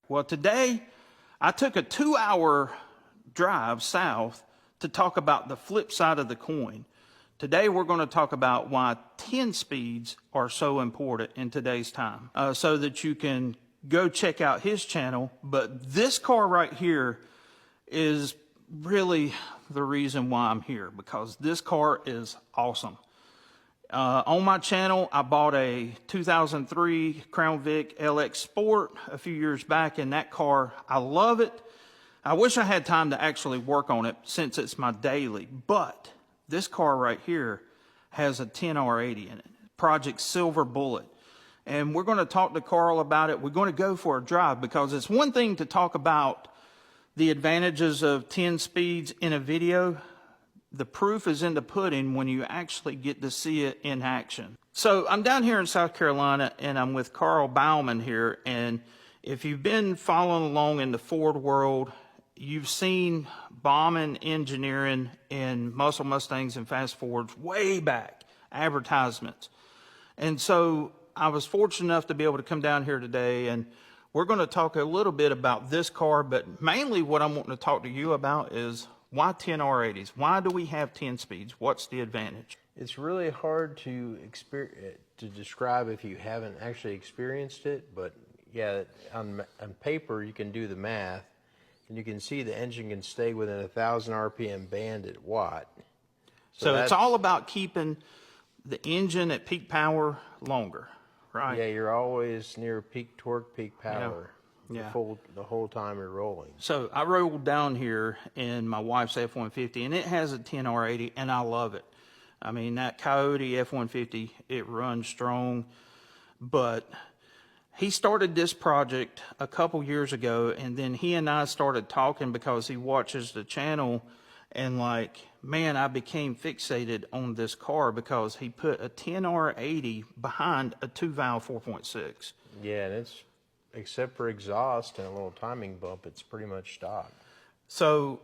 Well, today I took a 2-hour drive south to talk about the flip side of the coin. Today we're going to talk about why 10 speeds are so important in today's time, so that you can go check out his channel. But this car right here is really the reason why I'm here, because this car is awesome. On my channel, I bought a 2003 Crown Vic LX Sport a few years back, and that car, I love it. I wish I had time to actually work on it since it's my daily, but this car right here has a 10R80 in it, Project Silver Bullet. And we're going to talk to Carl about it. We're going to go for a drive, because it's one thing to talk about the advantages of 10 speeds in a video. The proof is in the pudding when you actually get to see it in action. So I'm down here in South Carolina, and I'm with Carl Bauman here. And if you've been following along in the Ford world, you've seen Bauman engineering in muscle Mustangs and fast Fords way back, advertisements. And so I was fortunate enough to be able to come down here today, and we're going to talk a little bit about this car, but mainly what I'm wanting to talk to you about is why 10 R80s? Why do we have 10 speeds? What's the advantage? It's really hard to describe if you haven't actually experienced it, but yeah, on paper you can do the math, and you can see the engine can stay within 1,000 RPM band at watt. So it's all about keeping the engine at peak power longer, right? Yeah, you're always near peak torque, peak power. Yeah. The whole time you're rolling. So I rolled down here in my wife's F-150, and it has a 10 R80, and I love it. I mean, that Coyote F-150, it runs strong. But he started this project a couple years ago, and then he and I started talking because he watches the channel, and like, man, I became fixated on this car because he put a 10 R80 behind a 2-valve 4.6. Yeah, and it's, except for exhaust and a little timing bump, it's pretty much stock. So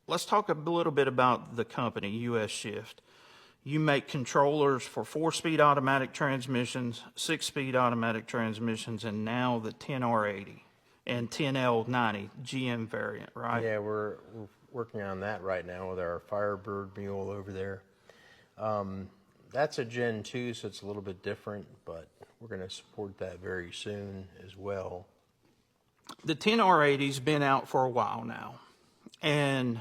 let's talk a little bit about the company, US Shift. You make controllers for 4-speed automatic transmissions, 6-speed automatic transmissions, and now the 10R80 and 10L90 GM variant, right? Yeah, we're working on that right now with our Firebird mule over there. That's a Gen 2, so it's a little bit different, but we're going to support that very soon as well. The 10R80's been out for a while now. And,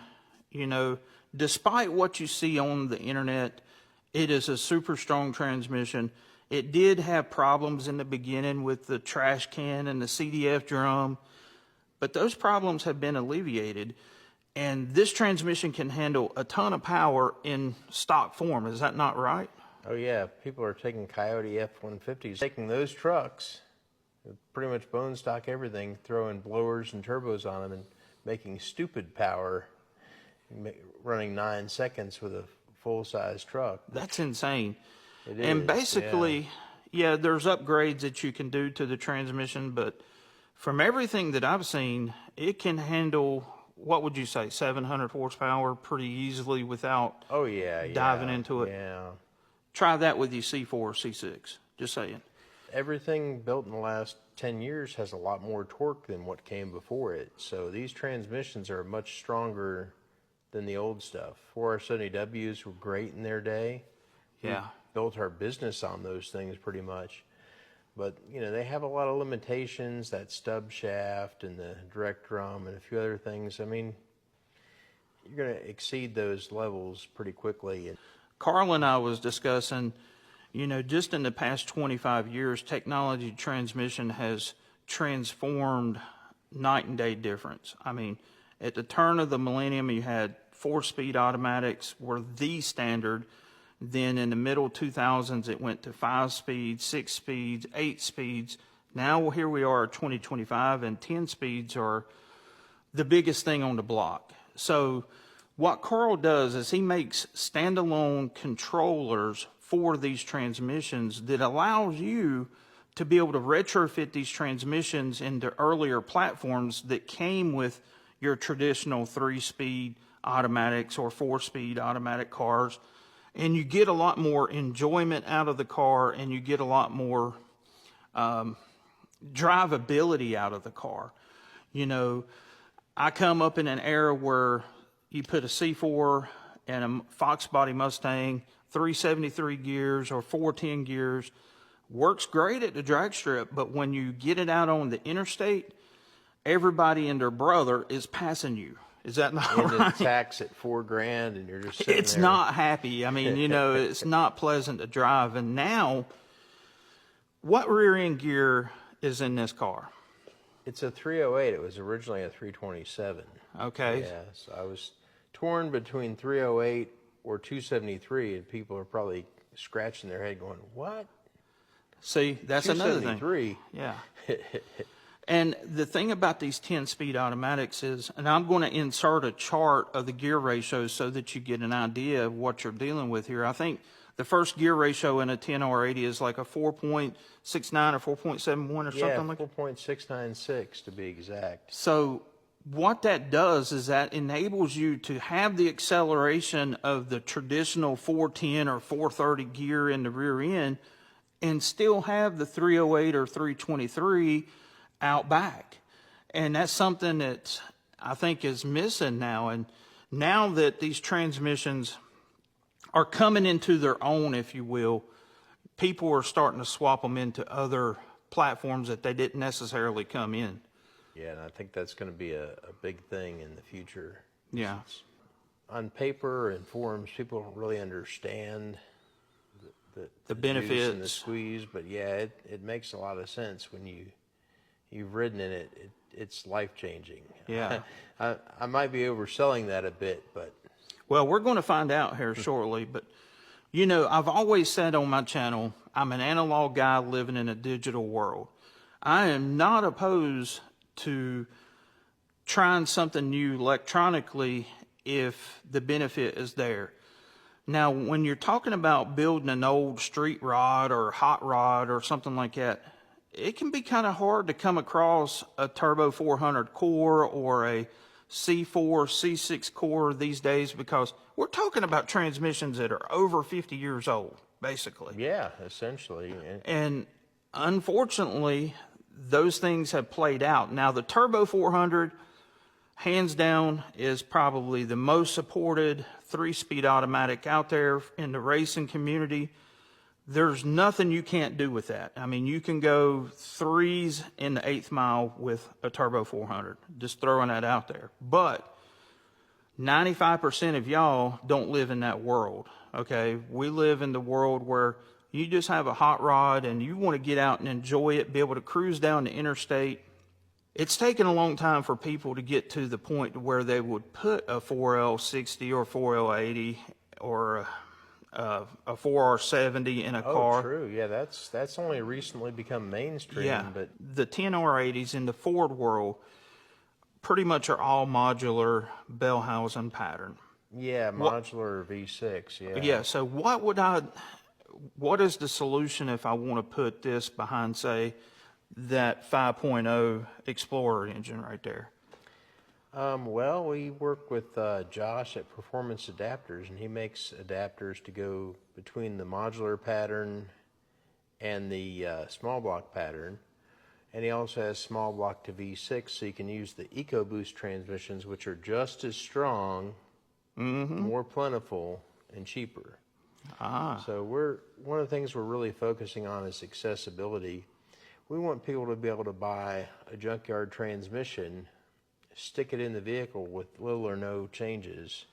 you know, despite what you see on the internet, it is a super strong transmission. It did have problems in the beginning with the trash can and the CDF drum, but those problems have been alleviated. And this transmission can handle a ton of power in stock form. Is that not right? Oh yeah, people are taking Coyote F-150s, taking those trucks, pretty much bone stock everything, throwing blowers and turbos on them and making stupid power, running 9 seconds with a full-size truck. That's insane. It and is, basically, yeah, there's upgrades that you can do to the transmission, but from everything that I've seen, it can handle, what would you say, 700 horsepower pretty easily without diving into it. Yeah. Try that with your C4 or C6, just saying. Everything built in the last 10 years has a lot more torque than what came before it. So these transmissions are much stronger than the old stuff. 4R70Ws were great in their day. Yeah. We built our business on those things pretty much. But, you know, they have a lot of limitations, that stub shaft and the direct drum and a few other things. I mean, you're going to exceed those levels pretty quickly. Carl and I was discussing, you know, just in the past 25 years, technology transmission has transformed night and day difference. I mean, at the turn of the millennium, you had 4-speed automatics were the standard. Then in the middle 2000s, it went to 5 speeds, 6 speeds, 8 speeds. Now here we are, 2025, and 10 speeds are the biggest thing on the block. So what Carl does is he makes standalone controllers for these transmissions that allows you to be able to retrofit these transmissions into earlier platforms that came with your traditional 3-speed automatics or 4-speed automatic cars. And you get a lot more enjoyment out of the car, and you get a lot more drivability out of the car. You know, I come up in an era where you put a C4 and a Fox body Mustang, 373 gears or 410 gears, works great at the drag strip, but when you get it out on the interstate, everybody and their brother is passing you. Is that not And right? the tax at $4,000, and you're just sitting It's there. not happy. I mean, you know, it's not pleasant to drive. And now, what rear end gear is in this car? It's a 308. It was originally a 327. Okay. Yeah, so I was torn between 308 or 273, and people are probably scratching their head going, what? See, that's another thing. 273? Yeah. And the thing about these 10-speed automatics is, and I'm going to insert a chart of the gear ratios so that you get an idea of what you're dealing with here. I think the first gear ratio in a 10R80 is like a 4.69 or 4.71 or something like that. 4.696 to be exact. So what that does is that enables you to have the acceleration of the traditional 410 or 430 gear in the rear end and still have the 308 or 323 out back. And that's something that I think is missing now. And now that these transmissions are coming into their own, if you will, people are starting to swap them into other platforms that they didn't necessarily come in. Yeah, and I think that's going to be a big thing in the future. Yeah. On paper and forums, people don't really understand the benefits juice and the squeeze, but yeah, it makes a lot of sense when you've ridden in it. It's life changing. Yeah. I might be overselling that a bit, but Well, we're going to find out here shortly, but you know, I've always said on my channel, I'm an analog guy living in a digital world. I am not opposed to trying something new electronically if the benefit is there. Now, when you're talking about building an old street rod or hot rod or something like that, it can be kind of hard to come across a Turbo 400 core or a C4, C6 core these days because we're talking about transmissions that are over 50 years old, basically. yeah, essentially. And unfortunately, those things have played out. Now, the Turbo 400, hands down, is probably the most supported 3-speed automatic out there in the racing community. There's nothing you can't do with that. I mean, you can go 3s in the 8th mile with a Turbo 400, just throwing that out there. But 95% of y'all don't live in that world, okay? We live in the world where you just have a hot rod and you want to get out and enjoy it, be able to cruise down the interstate. It's taken a long time for people to get to the point where they would put a 4L60 or 4L80 or a 4R70 in a car. Oh, true. Yeah, that's only recently become mainstream. Yeah, But the 10R80s in the Ford world pretty much are all modular Bellhausen pattern. yeah, modular V6. Yeah. Yeah, so what is the solution if I want to put this behind, say, that 5.0 Explorer engine right there? Well, we work with Josh at Performance Adapters, and he makes adapters to go between the modular pattern and the small block pattern. And he also has small block to V6, so you can use the EcoBoost transmissions, which are just as strong, more plentiful, and cheaper. So one of the things we're really focusing on is accessibility. We want people to be able to buy a junkyard transmission, stick it in the vehicle with little or no changes,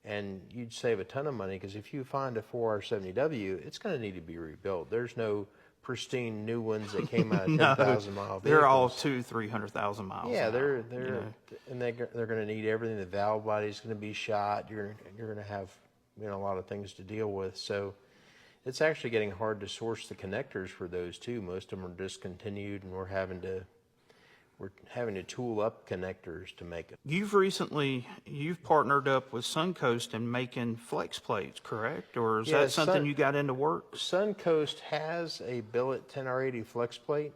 and you'd save a ton of money because if you find a 4R70W, it's going to need to be rebuilt. There's no pristine new ones that came out of 10,000 mile vehicles. They're all 200,000-300,000 miles. Yeah, now. they're going to need everything. The valve body's going to be shot. You're going to have a lot of things to deal with. So it's actually getting hard to source the connectors for those too. Most of them are discontinued, and we're having to tool up connectors to make it. You've partnered up with Suncoast in making flex plates, correct? Or is that something you got into work? Suncoast has a billet 10R80 flex plate.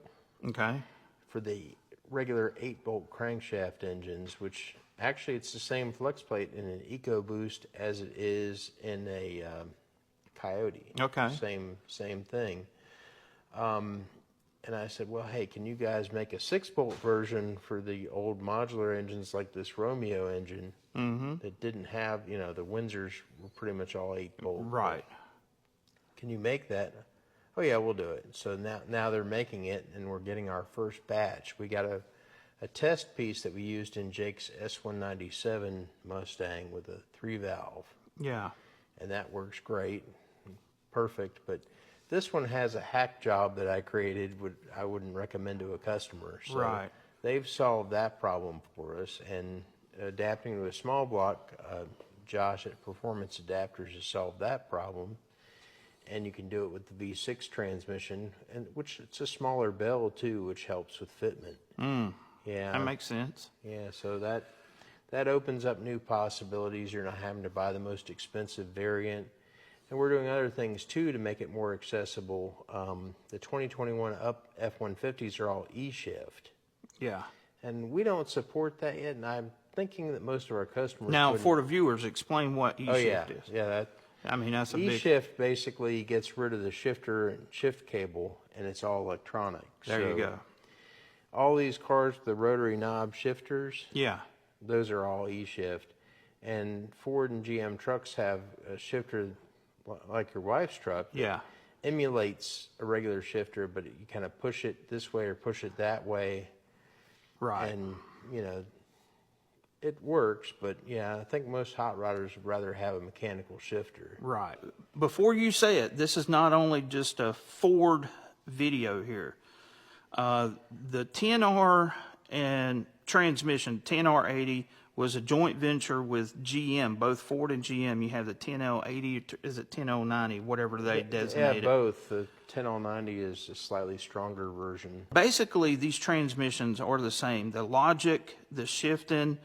Okay. For the regular 8-bolt crankshaft engines, which actually it's the same flex plate in an EcoBoost as it is in a Coyote. Okay. Same thing. And I said, well, hey, can you guys make a 6-bolt version for the old modular engines like this Romeo engine that didn't have, you know, the Windsors were pretty much all 8-bolt. Right. Can you make that? Oh, yeah, we'll do it. So now they're making it, and we're getting our first batch. We got a test piece that we used in Jake's S197 Mustang with a 3-valve. Yeah. And that works great, perfect. But this one has a hack job that I created. I wouldn't recommend to a customer. So Right. they've solved that problem for us. And adapting to a small block, Josh at Performance Adapters has solved that problem. And you can do it with the V6 transmission, and which it's a smaller bell too, which helps with fitment. Yeah, That makes sense. yeah. So that opens up new possibilities. You're not having to buy the most expensive variant, and we're doing other things too to make it more accessible. The 2021 up F-150s are all E-shift, Yeah. and we don't support that yet. And I'm thinking that most of our customers Now, wouldn't. for the viewers, explain what Oh yeah, E-shift is. yeah. I mean, that's a big... E-shift basically gets rid of the shifter and shift cable, and it's all electronic. There you go. All these cars, the rotary knob shifters, Yeah. those are all E-shift. And Ford and GM trucks have a shifter like your wife's truck. That Yeah. emulates a regular shifter, but you kind of push it this way or push it that way. Right. And, you know, it works, but yeah, I think most hot rodders would rather have a mechanical shifter. Right. Before you say it, this is not only just a Ford video here. The 10R and transmission, 10R80, was a joint venture with GM, both Ford and GM. You have the 10L80, is it 10L90, whatever they designate it. Yeah, both. The 10L90 is a slightly stronger version. Basically, these transmissions are the same. The logic, the shifting,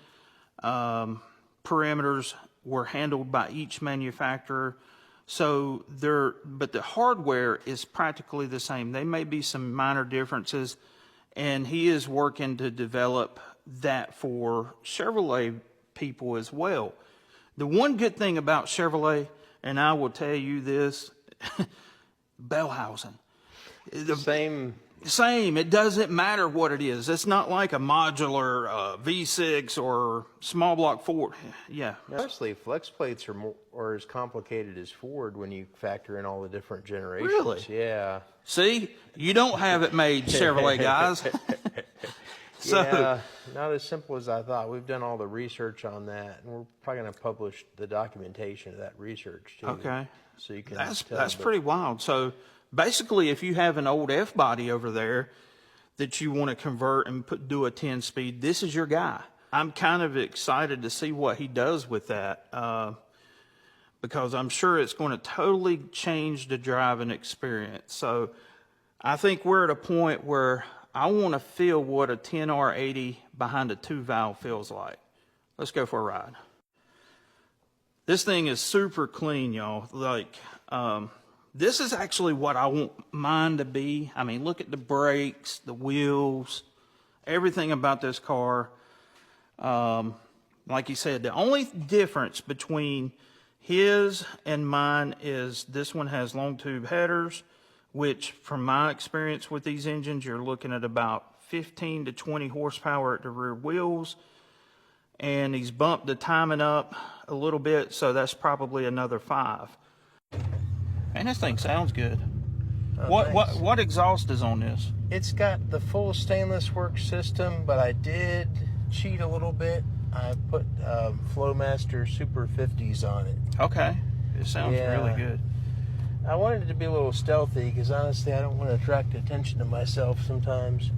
parameters were handled by each manufacturer. So but the hardware is practically the same. There may be some minor differences, and he is working to develop that for Chevrolet people as well. The one good thing about Chevrolet, and I will tell you this, bell housing. Same. It doesn't matter what it is. It's not like a modular V6 or small block Ford. Yeah. Honestly, flex plates are as complicated as Ford when you factor in all the different generations. Really? Yeah. See, you don't have it made, Chevrolet guys. So, yeah, not as simple as I thought. We've done all the research on that, and we're probably going to publish the documentation of that research too. okay. So you can. That's pretty wild. So basically, if you have an old F body over there that you want to convert and do a 10-speed, this is your guy. I'm kind of excited to see what he does with that because I'm sure it's going to totally change the driving experience. So I think we're at a point where I want to feel what a 10R80 behind a 2-valve feels like. Let's go for a ride. This thing is super clean, y'all. Like, this is actually what I want mine to be. I mean, look at the brakes, the wheels, everything about this car. Like you said, the only difference between his and mine is this one has long tube headers, which from my experience with these engines, you're looking at about 15 to 20 horsepower at the rear wheels. And he's bumped the timing up a little bit, so that's probably another 5. And this thing sounds good. Oh, What exhaust is on this? It's got the full stainless works system, but I did cheat a little bit. I put Flowmaster Super 50s on it. Okay. It sounds really good. I wanted it to be a little stealthy because honestly I don't want to attract attention to myself sometimes.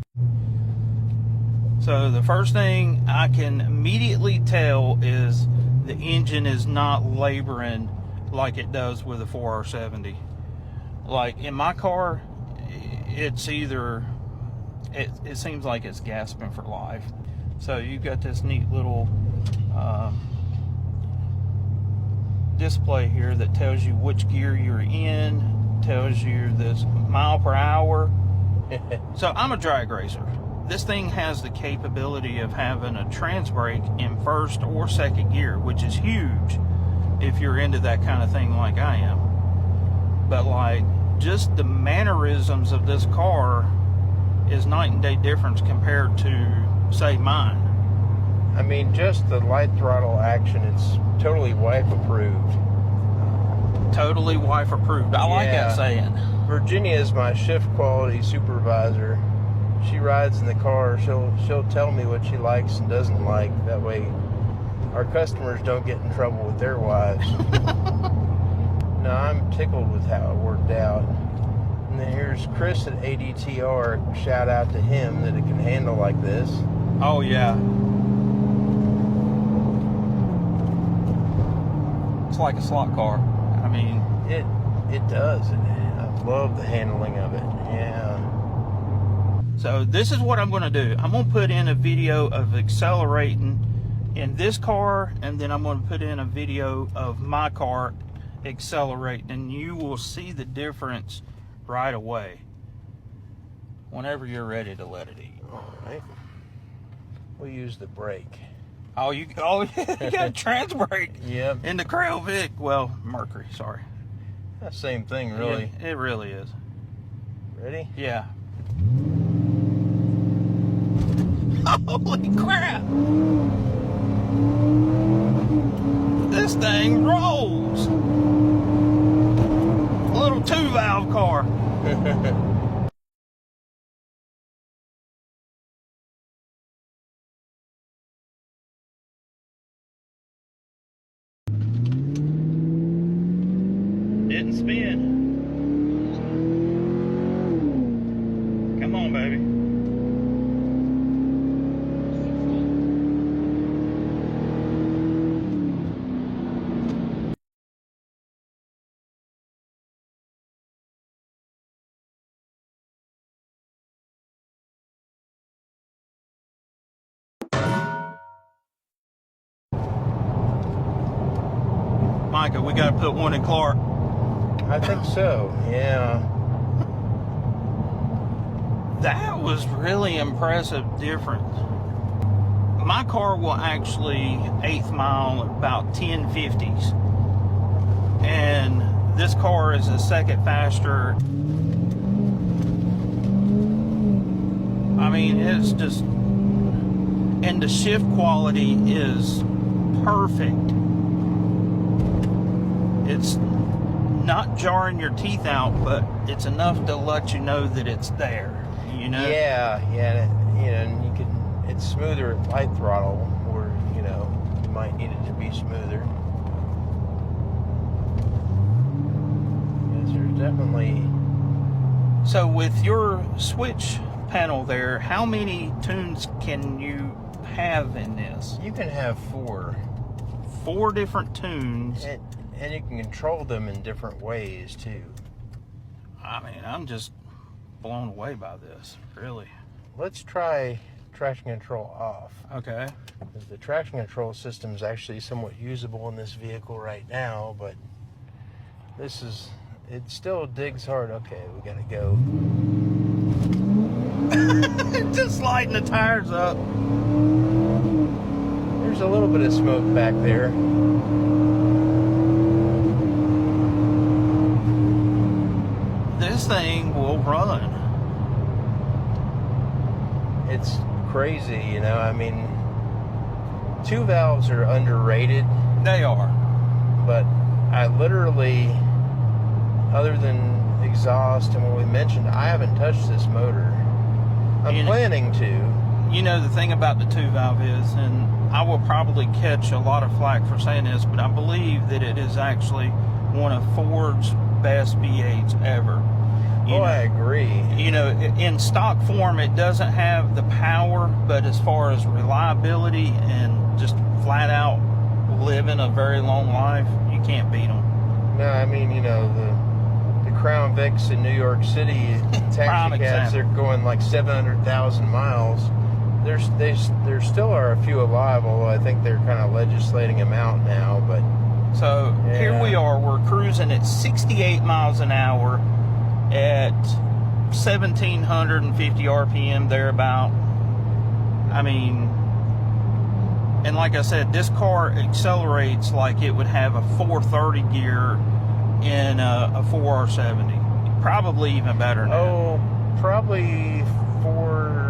So the first thing I can immediately tell is the engine is not laboring like it does with a 4R70. Like in my car, it's either, it seems like it's gasping for life. So you've got this neat little display here that tells you which gear you're in, tells you this mile per hour. So I'm a drag racer. This thing has the capability of having a trans brake in first or second gear, which is huge if you're into that kind of thing like I am. But like just the mannerisms of this car is night and day difference compared to, say, mine. I mean, just the light throttle action, it's totally wife approved. Totally wife approved. I like that saying. Virginia is my shift quality supervisor. She rides in the car. She'll tell me what she likes and doesn't like. That way our customers don't get in trouble with their wives. No, I'm tickled with how it worked out. And then here's Chris at ADTR. Shout out to him that it can handle like this. Oh, yeah. It's like a slot car. I mean, it does. I love the handling of it. Yeah. So this is what I'm going to do. I'm going to put in a video of accelerating in this car, and then I'm going to put in a video of my car accelerating, and you will see the difference right away whenever you're ready to let it eat. All right. We'll use the brake. Oh, you got a trans brake. Yep. In the Crown Vic. Well, Mercury, sorry. That same thing, really. Yeah, it really is. Ready? Yeah. Holy crap! This thing rolls. A little 2-valve car. Didn't spin. Come on, baby. Micah, we got to put one in Clark. I think so, yeah. That was really impressive difference. My car will actually 8th mile about 1050s. And this car is a second faster. I mean, it's just, and the shift quality is perfect. It's not jarring your teeth out, but it's enough to let you know that it's there, you know? Yeah, and you can, it's smoother at light throttle, or, you might need it to be smoother. Yes, there's definitely... So with your switch panel there, how many tunes can you have in this? You can have 4. 4 different tunes. And you can control them in different ways, too. I mean, I'm just blown away by this, really. Let's try traction control off. Okay. The traction control system is actually somewhat usable in this vehicle right now, but it still digs hard. Okay, we gotta go. Just sliding the tires up. There's a little bit of smoke back there. This thing will run. It's crazy, I mean, 2 valves are underrated. They are. But I literally, other than exhaust and what we mentioned, I haven't touched this motor. I'm planning to. You know, the thing about the 2-valve is, and I will probably catch a lot of flack for saying this, but I believe that it is actually one of Ford's best V8s ever. I agree. In stock form, it doesn't have the power, but as far as reliability and just flat out living a very long life, you can't beat them. No, I mean, the Crown Vics in New York City, taxi cabs, they're going like 700,000 miles. There still are a few alive, although I think they're kind of legislating them out now. But so here we are, we're cruising at 68 miles an hour at 1,750 RPM, thereabout. I mean, and like I said, this car accelerates like it would have a 430 gear in a 4R70. Probably even better now. Oh, probably 4